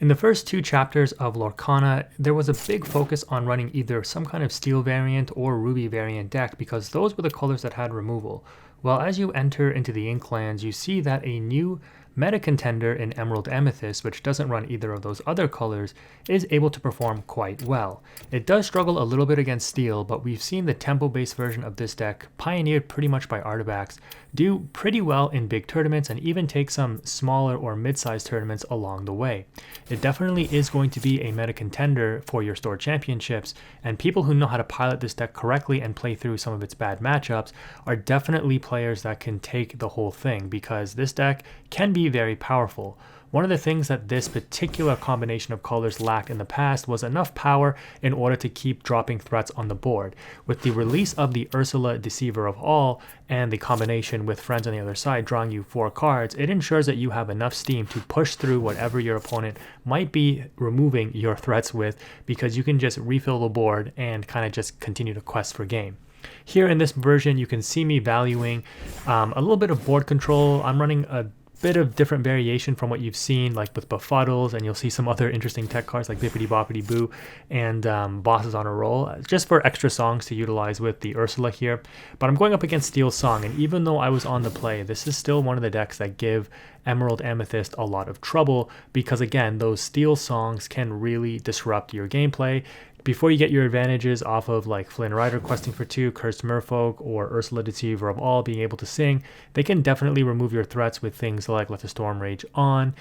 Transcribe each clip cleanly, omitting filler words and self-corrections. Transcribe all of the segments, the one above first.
In the first two chapters of Lorcana, there was a big focus on running either some kind of steel variant or ruby variant deck because those were the colors that had removal. Well, as you enter into the Inklands, you see that a new meta contender in Emerald Amethyst, which doesn't run either of those other colors, is able to perform quite well. It does struggle a little bit against steel, but we've seen the tempo-based version of this deck, pioneered pretty much by Artifacts, do pretty well in big tournaments and even take some smaller or mid-sized tournaments along the way. It definitely is going to be a meta contender for your store championships, and people who know how to pilot this deck correctly and play through some of its bad matchups are definitely players that can take the whole thing, because this deck can be very powerful. One of the things that this particular combination of colors lacked in the past was enough power in order to keep dropping threats on the board. With the release of the Ursula Deceiver of All and the combination with Friends on the other side drawing you 4 cards, it ensures that you have enough steam to push through whatever your opponent might be removing your threats with, because you can just refill the board and kind of just continue to quest for game. Here in this version, you can see me valuing a little bit of board control. I'm running a bit of different variation from what you've seen, like with Befuddles, and you'll see some other interesting tech cards like Bippity Boppity Boo and Bosses on a Roll, just for extra songs to utilize with the Ursula here. But I'm going up against Steel Song, and even though I was on the play, this is still one of the decks that give Emerald Amethyst a lot of trouble, because again, those Steel Songs can really disrupt your gameplay. Before you get your advantages off of like Flynn Rider questing for 2, Cursed Merfolk, or Ursula Deceiver of All being able to sing, they can definitely remove your threats with things like Let the Storm Rage On,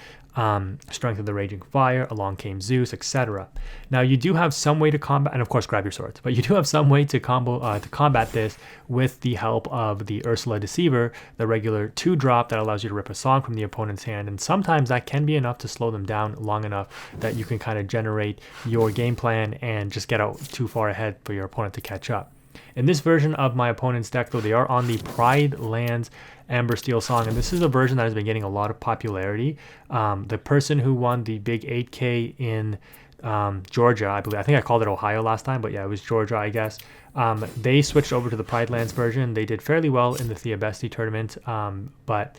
Strength of the Raging Fire, Along Came Zeus, etc. Now you do have some way to combat, and of course grab your swords, but you do have some way to combat this with the help of the Ursula Deceiver, the regular 2-drop that allows you to rip a song from the opponent's hand, and sometimes that can be enough to slow them down long enough that you can kind of generate your game plan and just get out too far ahead for your opponent to catch up. In this version of my opponent's deck, though, they are on the Pride Lands Amber Steel Song, and this is a version that has been getting a lot of popularity. The person who won the big 8K in Georgia, I believe, I think I called it Ohio last time, but yeah, it was Georgia, I guess. They switched over to the Pride Lands version. They did fairly well in the Theabesti tournament, but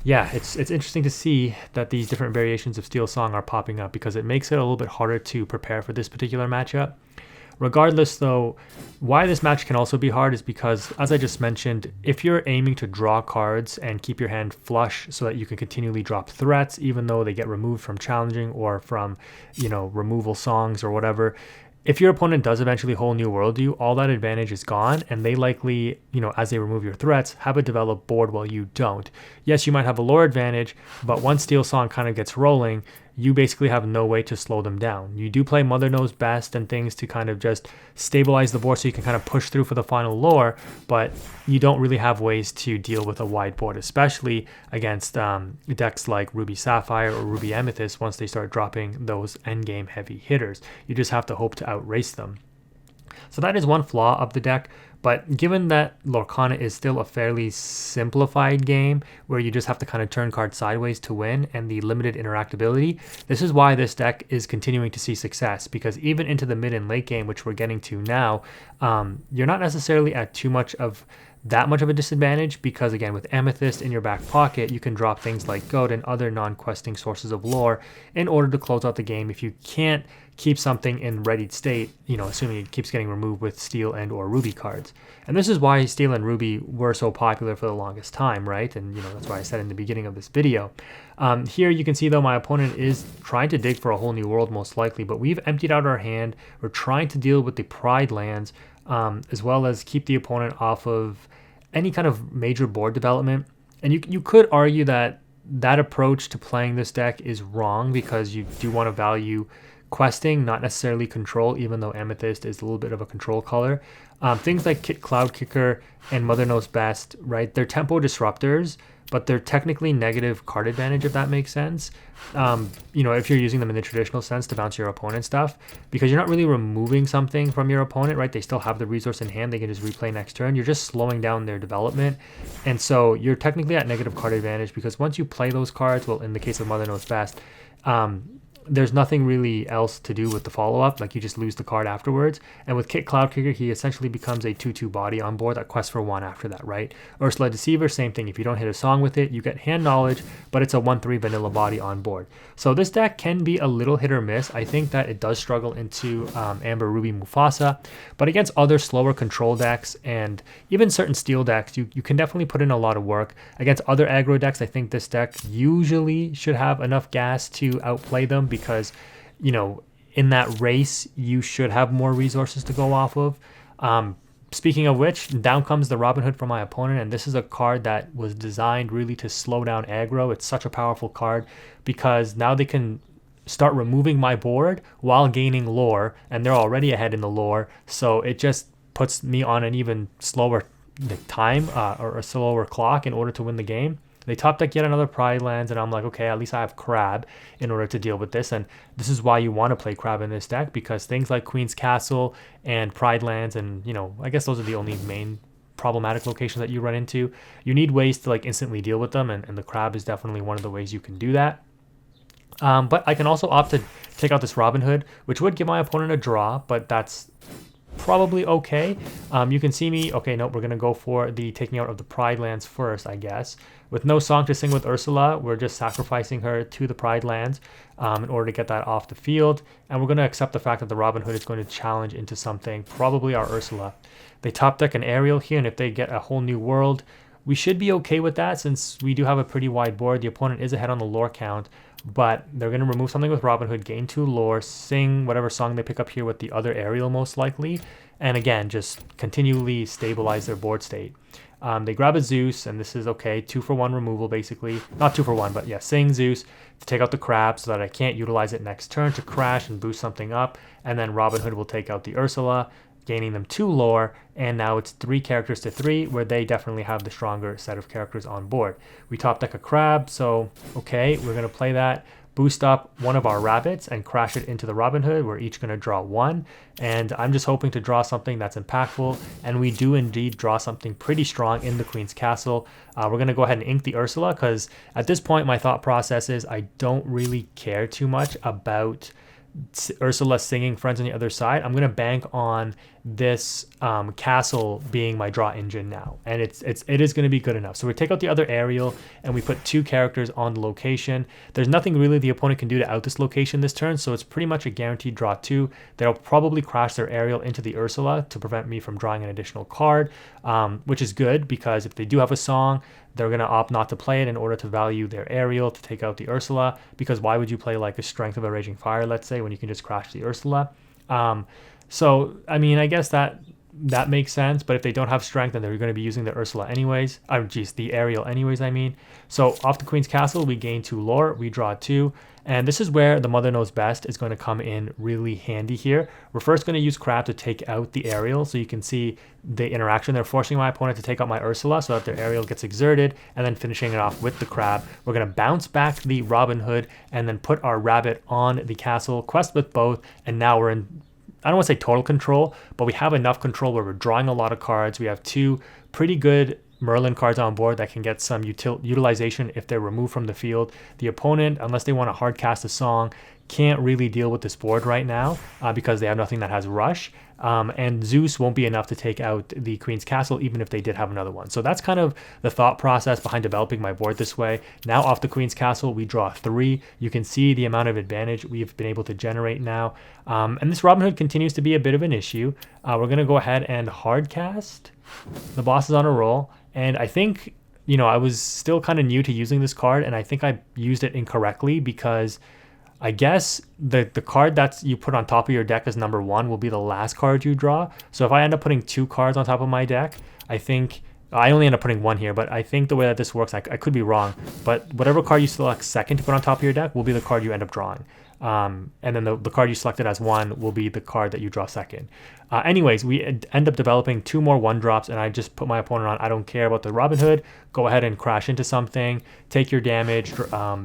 yeah, it's interesting to see that these different variations of Steel Song are popping up, because it makes it a little bit harder to prepare for this particular matchup. Regardless, though, why this match can also be hard is because, as I just mentioned, if you're aiming to draw cards and keep your hand flush so that you can continually drop threats, even though they get removed from challenging or from, removal songs or whatever, if your opponent does eventually Whole New World you, all that advantage is gone, and they likely, as they remove your threats, have a developed board while you don't. Yes, you might have a lore advantage, but once Steel Song kind of gets rolling, you basically have no way to slow them down. You do play Mother Knows Best and things to kind of just stabilize the board so you can kind of push through for the final lore, but you don't really have ways to deal with a wide board, especially against decks like Ruby Sapphire or Ruby Amethyst once they start dropping those endgame heavy hitters. You just have to hope to outrace them. So that is one flaw of the deck, but given that Lorcana is still a fairly simplified game where you just have to kind of turn cards sideways to win, and the limited interactability, this is why this deck is continuing to see success, because even into the mid and late game, which we're getting to now, you're not necessarily at that much of a disadvantage, because again, with Amethyst in your back pocket, you can drop things like Goat and other non-questing sources of lore in order to close out the game if you can't keep something in readied state, assuming it keeps getting removed with Steel and or Ruby cards. And this is why Steel and Ruby were so popular for the longest time, right? And that's why I said in the beginning of this video. Here you can see, though, my opponent is trying to dig for a Whole New World most likely, but we've emptied out our hand. We're trying to deal with the Pride Lands, as well as keep the opponent off of any kind of major board development. And you could argue that approach to playing this deck is wrong, because you do want to value questing, not necessarily control, even though Amethyst is a little bit of a control color. Things like Cloud Kicker and Mother Knows Best, right? They're tempo disruptors, but they're technically negative card advantage, if that makes sense. If you're using them in the traditional sense to bounce your opponent's stuff, because you're not really removing something from your opponent, right? They still have the resource in hand. They can just replay next turn. You're just slowing down their development. And so you're technically at negative card advantage, because once you play those cards, well, in the case of Mother Knows Best, there's nothing really else to do with the follow-up. Like, you just lose the card afterwards. And with Kit Cloudkicker, he essentially becomes a 2/2 body on board that quests for 1 after that, right? Ursula Deceiver, same thing. If you don't hit a song with it, you get Hand Knowledge, but it's a 1/3 vanilla body on board. So this deck can be a little hit or miss. I think that it does struggle into Amber, Ruby, Mufasa, but against other slower control decks and even certain steel decks, you can definitely put in a lot of work. Against other aggro decks, I think this deck usually should have enough gas to outplay them, because, you know, in that race, you should have more resources to go off of. Speaking of which, down comes the Robin Hood from my opponent, and this is a card that was designed really to slow down aggro. It's such a powerful card because now they can start removing my board while gaining lore, and they're already ahead in the lore, so it just puts me on an even slower time or a slower clock in order to win the game. They top deck yet another Pride Lands, and I'm like, okay, at least I have Crab in order to deal with this. And this is why you want to play Crab in this deck, because things like Queen's Castle and Pride Lands, and, you know, I guess those are the only main problematic locations that you run into. You need ways to like instantly deal with them, and the Crab is definitely one of the ways you can do that. But I can also opt to take out this Robin Hood, which would give my opponent a draw, but that's probably okay. You can see me, okay, no, we're going to go for the taking out of the Pride Lands first, I guess. With no song to sing with Ursula, we're just sacrificing her to the Pride Lands in order to get that off the field. And we're going to accept the fact that the Robin Hood is going to challenge into something, probably our Ursula. They top deck an Ariel here, and if they get a whole new world, we should be okay with that since we do have a pretty wide board. The opponent is ahead on the lore count, but they're going to remove something with Robin Hood, gain 2 lore, sing whatever song they pick up here with the other Ariel most likely, and again, just continually stabilize their board state. They grab a Zeus, and this is okay, 2-for-1 removal basically. Not 2-for-1, but yeah, sing Zeus to take out the Crab so that I can't utilize it next turn to crash and boost something up, and then Robin Hood will take out the Ursula, gaining them 2 lore, and now it's 3 characters to 3, where they definitely have the stronger set of characters on board. We top deck a Crab, so okay, we're going to play that, boost up one of our rabbits and crash it into the Robin Hood. We're each going to draw 1, and I'm just hoping to draw something that's impactful, and we do indeed draw something pretty strong in the Queen's Castle. We're going to go ahead and ink the Ursula, because at this point my thought process is I don't really care too much about Ursula singing Friends on the Other Side. I'm going to bank on this castle being my draw engine now, and it is going to be good enough. So we take out the other Ariel and we put 2 characters on the location. There's nothing really the opponent can do to out this location this turn, so it's pretty much a guaranteed draw 2. They'll probably crash their Ariel into the Ursula to prevent me from drawing an additional card, which is good because if they do have a song, they're going to opt not to play it in order to value their Ariel to take out the Ursula, because why would you play like a Strength of a Raging Fire, let's say, when you can just crash the Ursula? So, I mean, I guess that makes sense, but if they don't have Strength, then they're going to be using the Ursula anyways. The Ariel anyways, I mean. So off the Queen's Castle, we gain 2 lore, we draw 2, and this is where the Mother Knows Best is going to come in really handy here. We're first going to use Crab to take out the Ariel, so you can see the interaction. They're forcing my opponent to take out my Ursula so that their Ariel gets exerted, and then finishing it off with the Crab. We're going to bounce back the Robin Hood and then put our Rabbit on the castle, quest with both, and now we're in, I don't want to say total control, but we have enough control where we're drawing a lot of cards. We have 2 pretty good Merlin cards on board that can get some utilization if they're removed from the field. The opponent, unless they want to hard cast a song, can't really deal with this board right now because they have nothing that has rush. And Zeus won't be enough to take out the Queen's Castle even if they did have another one. So that's kind of the thought process behind developing my board this way. Now off the Queen's Castle, we draw 3. You can see the amount of advantage we've been able to generate now. And this Robin Hood continues to be a bit of an issue. We're going to go ahead and hard cast. The boss is on a roll. And I think, you know, I was still kind of new to using this card, and I think I used it incorrectly because I guess the card that you put on top of your deck as number 1 will be the last card you draw. So if I end up putting 2 cards on top of my deck, I think I only end up putting 1 here, but I think the way that this works, I could be wrong, but whatever card you select second to put on top of your deck will be the card you end up drawing. And then the card you selected as 1 will be the card that you draw second. Anyways, we end up developing 2 more 1-drops, and I just put my opponent on, I don't care about the Robin Hood, go ahead and crash into something, take your damage,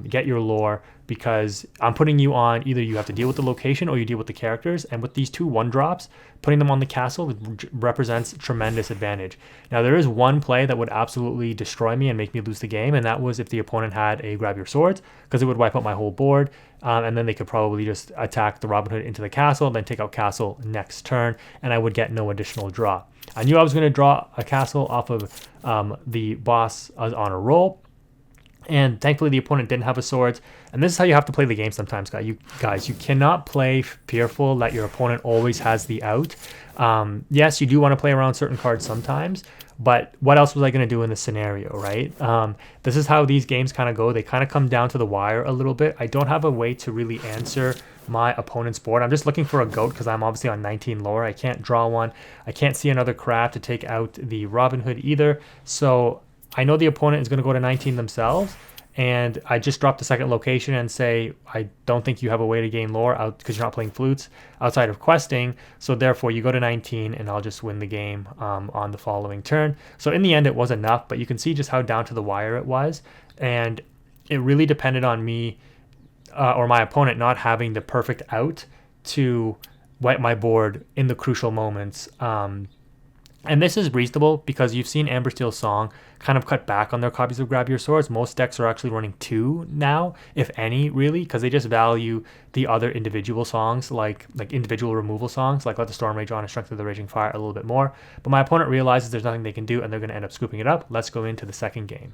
get your lore, because I'm putting you on, either you have to deal with the location or you deal with the characters. And with these two 1-drops, putting them on the castle represents tremendous advantage. Now, there is one play that would absolutely destroy me and make me lose the game, and that was if the opponent had a grab your swords, because it would wipe out my whole board. And then they could probably just attack the Robin Hood into the castle, then take out castle next turn, and I would get no additional draw. I knew I was going to draw a castle off of the boss on a roll, and thankfully the opponent didn't have a swords. And this is how you have to play the game sometimes, guys. You cannot play fearful that your opponent always has the out. Yes, you do want to play around certain cards sometimes, but what else was I going to do in this scenario, right? This is how these games kind of go. They kind of come down to the wire a little bit. I don't have a way to really answer my opponent's board. I'm just looking for a goat because I'm obviously on 19 lower. I can't draw one. I can't see another craft to take out the Robin Hood either. So I know the opponent is going to go to 19 themselves, and I just drop the second location and say, I don't think you have a way to gain lore out because you're not playing flutes outside of questing. So therefore you go to 19 and I'll just win the game on the following turn. So in the end, it was enough, but you can see just how down to the wire it was. And it really depended on me or my opponent not having the perfect out to wipe my board in the crucial moments. And this is reasonable because you've seen Amber Steel's Song kind of cut back on their copies of Grab Your Swords. Most decks are actually running 2 now, if any, really, because they just value the other individual songs, like individual removal songs, like Let the Storm Rage On and Strength of the Raging Fire a little bit more. But my opponent realizes there's nothing they can do and they're going to end up scooping it up. Let's go into the second game.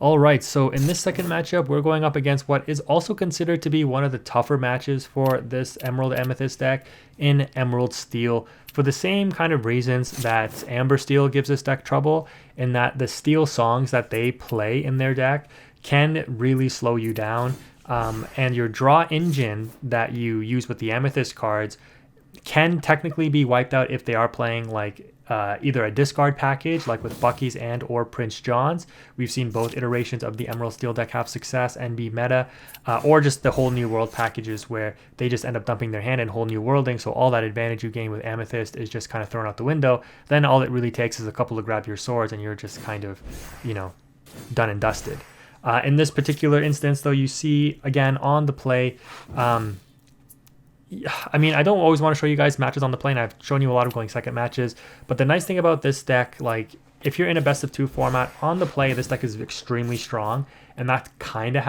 All right, so in this second matchup, we're going up against what is also considered to be one of the tougher matches for this Emerald Amethyst deck in Emerald Steel, for the same kind of reasons that Amber Steel gives this deck trouble, in that the Steel songs that they play in their deck can really slow you down, and your draw engine that you use with the Amethyst cards can technically be wiped out if they are playing like either a discard package like with Bucky's and or Prince John's. We've seen both iterations of the Emerald Steel deck have success and be meta, or just the Whole New World packages where they just end up dumping their hand in Whole New Worlding, so all that advantage you gain with Amethyst is just kind of thrown out the window. Then all it really takes is a couple of Grab Your Swords and you're just kind of, done and dusted. In this particular instance, though, you see again on the play, I mean, I don't always want to show you guys matches on the play, and I've shown you a lot of going second matches, but the nice thing about this deck, like if you're in a best of 2 format on the play, this deck is extremely strong, and that kind of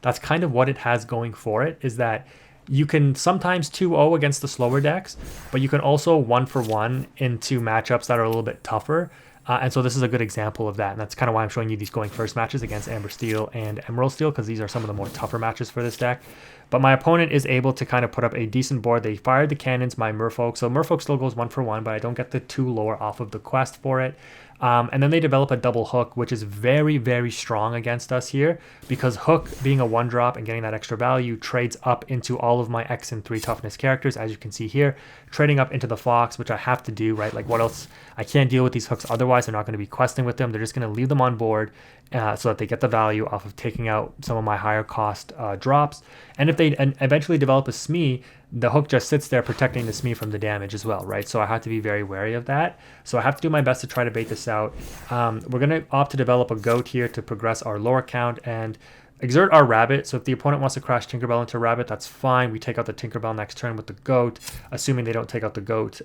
that's kind of what it has going for it, is that you can sometimes 2-0 against the slower decks, but you can also 1-for-1 into matchups that are a little bit tougher. And so this is a good example of that. And that's kind of why I'm showing you these going first matches against Amber Steel and Emerald Steel, because these are some of the more tougher matches for this deck. But my opponent is able to kind of put up a decent board. They fired the cannons, my Merfolk. So Merfolk still goes 1-for-1, but I don't get the 2 lore off of the quest for it. And then they develop a double hook, which is very, very strong against us here, because hook being a 1-drop and getting that extra value trades up into all of my X and 3 toughness characters, as you can see here, trading up into the Fox, which I have to do, right? Like what else? I can't deal with these hooks otherwise. They're not going to be questing with them. They're just going to leave them on board so that they get the value off of taking out some of my higher cost drops. And if they eventually develop a Smee, the hook just sits there protecting the Smee from the damage as well, right? So I have to be very wary of that. So I have to do my best to try to bait this out. We're going to opt to develop a goat here to progress our lore count and exert our rabbit. So if the opponent wants to crash Tinkerbell into rabbit, that's fine. We take out the Tinkerbell next turn with the goat, assuming they don't take out the goat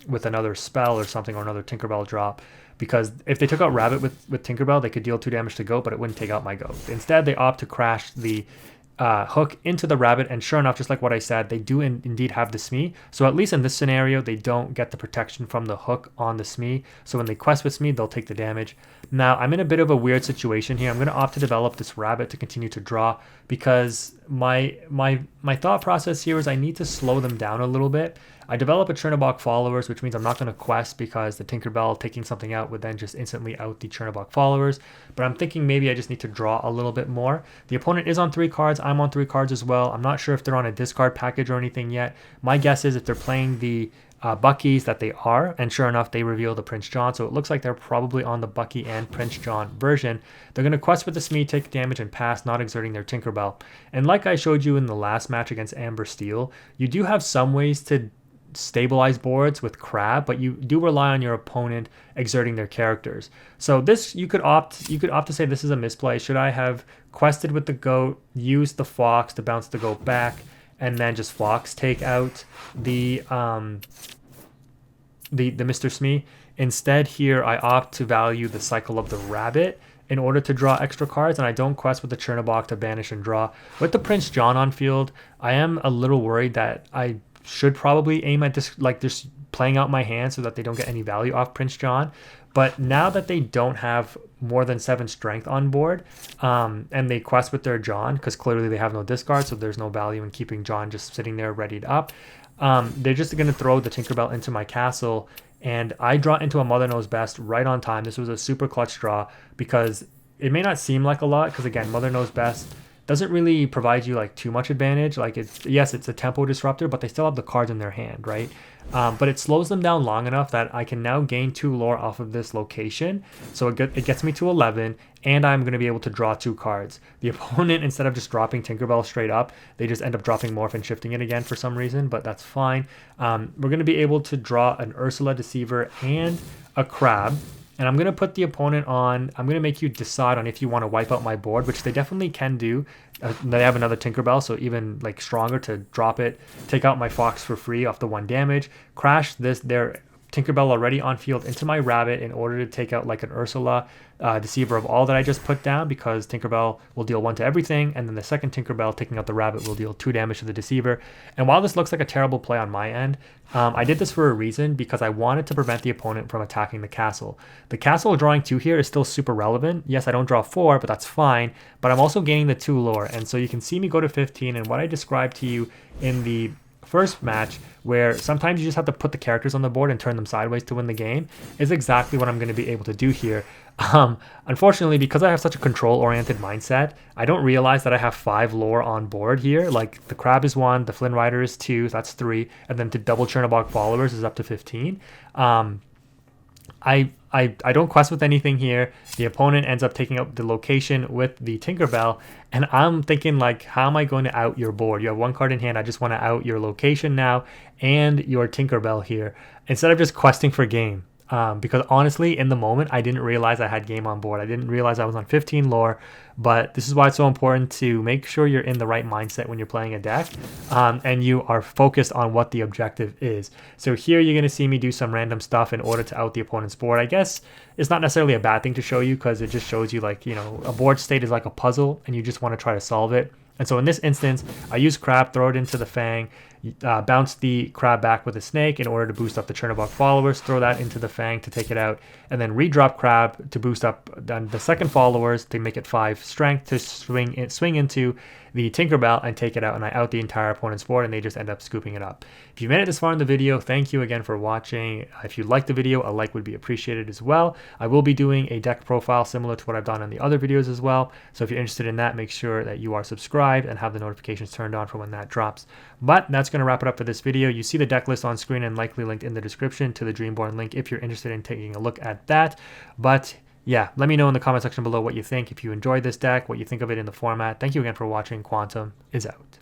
with another spell or something, or another Tinkerbell drop. Because if they took out rabbit with Tinkerbell, they could deal 2 damage to goat, but it wouldn't take out my goat. Instead, they opt to crash the hook into the rabbit, and sure enough, just like what I said, they do indeed have the Smee. So at least in this scenario, they don't get the protection from the hook on the Smee. So when they quest with Smee, they'll take the damage. Now, I'm in a bit of a weird situation here. I'm going to opt to develop this rabbit to continue to draw, because my thought process here is I need to slow them down a little bit. I develop a Chernobog followers, which means I'm not going to quest, because the Tinkerbell taking something out would then just instantly out the Chernobog followers. But I'm thinking maybe I just need to draw a little bit more. The opponent is on 3 cards. I'm on 3 cards as well. I'm not sure if they're on a discard package or anything yet. My guess is if they're playing the Bucky's, that they are, and sure enough, they reveal the Prince John. So it looks like they're probably on the Bucky and Prince John version. They're going to quest with the Smee, take damage, and pass, not exerting their Tinkerbell. And like I showed you in the last match against Amber Steel, you do have some ways to stabilize boards with Crab, but you do rely on your opponent exerting their characters. So this, you could opt to say this is a misplay. Should I have quested with the goat, used the fox to bounce the goat back, and then just fox take out the Mr. Smee? Instead here, I opt to value the cycle of the rabbit in order to draw extra cards, and I don't quest with the Chernobog to banish and draw. With the Prince John on field, I am a little worried that I should probably aim at this, like just playing out my hand so that they don't get any value off Prince John. But now that they don't have more than 7 strength on board, and they quest with their John, because clearly they have no discard, so there's no value in keeping John just sitting there ready to up, they're just going to throw the Tinkerbell into my castle, and I draw into a Mother Knows Best right on time. This was a super clutch draw because it may not seem like a lot, because again, Mother Knows Best doesn't really provide you like too much advantage. Like yes, it's a tempo disruptor, but they still have the cards in their hand, right? But it slows them down long enough that I can now gain 2 lore off of this location. So it gets me to 11, and I'm going to be able to draw 2 cards. The opponent, instead of just dropping Tinkerbell straight up, they just end up dropping Morph and shifting it again for some reason, but that's fine. We're going to be able to draw an Ursula Deceiver and a Crab. And I'm going to put the opponent on, I'm going to make you decide on if you want to wipe out my board, which they definitely can do. They have another Tinkerbell, so even like stronger to drop it, take out my Fox for free off the 1 damage, crash their Tinkerbell already on field into my rabbit in order to take out like an Ursula Deceiver of all that I just put down, because Tinkerbell will deal 1 to everything, and then the second Tinkerbell taking out the rabbit will deal 2 damage to the Deceiver. And while this looks like a terrible play on my end, I did this for a reason, because I wanted to prevent the opponent from attacking the castle. The castle drawing 2 here is still super relevant. Yes, I don't draw 4, but that's fine, but I'm also gaining the 2 lore, and so you can see me go to 15, and what I described to you in the first match, where sometimes you just have to put the characters on the board and turn them sideways to win the game, is exactly what I'm going to be able to do here. Unfortunately, because I have such a control-oriented mindset, I don't realize that I have 5 lore on board here. Like the Crab is 1, the Flynn Rider is 2, so that's 3, and then to double Chernobog followers is up to 15. I don't quest with anything here. The opponent ends up taking up the location with the Tinkerbell, and I'm thinking like, how am I going to out your board? You have 1 card in hand. I just want to out your location now and your Tinkerbell here instead of just questing for game. Because honestly, in the moment, I didn't realize I had game on board. I didn't realize I was on 15 lore, but this is why it's so important to make sure you're in the right mindset when you're playing a deck, and you are focused on what the objective is. So here you're going to see me do some random stuff in order to out the opponent's board. I guess it's not necessarily a bad thing to show you, because it just shows you like, you know, a board state is like a puzzle and you just want to try to solve it. And so in this instance, I use Crab, throw it into the Fang, bounce the Crab back with a Snake in order to boost up the Chernobog followers, throw that into the Fang to take it out, and then redrop Crab to boost up the second followers to make it 5 strength to swing into the Tinkerbell and take it out, and I out the entire opponent's board, and they just end up scooping it up. If you made it this far in the video, thank you again for watching. If you liked the video, a like would be appreciated as well. I will be doing a deck profile similar to what I've done on the other videos as well, so if you're interested in that, make sure that you are subscribed and have the notifications turned on for when that drops. But that's going to wrap it up for this video. You see the deck list on screen and likely linked in the description to the Dreamborn link if you're interested in taking a look at that. But yeah, let me know in the comment section below what you think. If you enjoyed this deck, what you think of it in the format. Thank you again for watching. Quantum is out.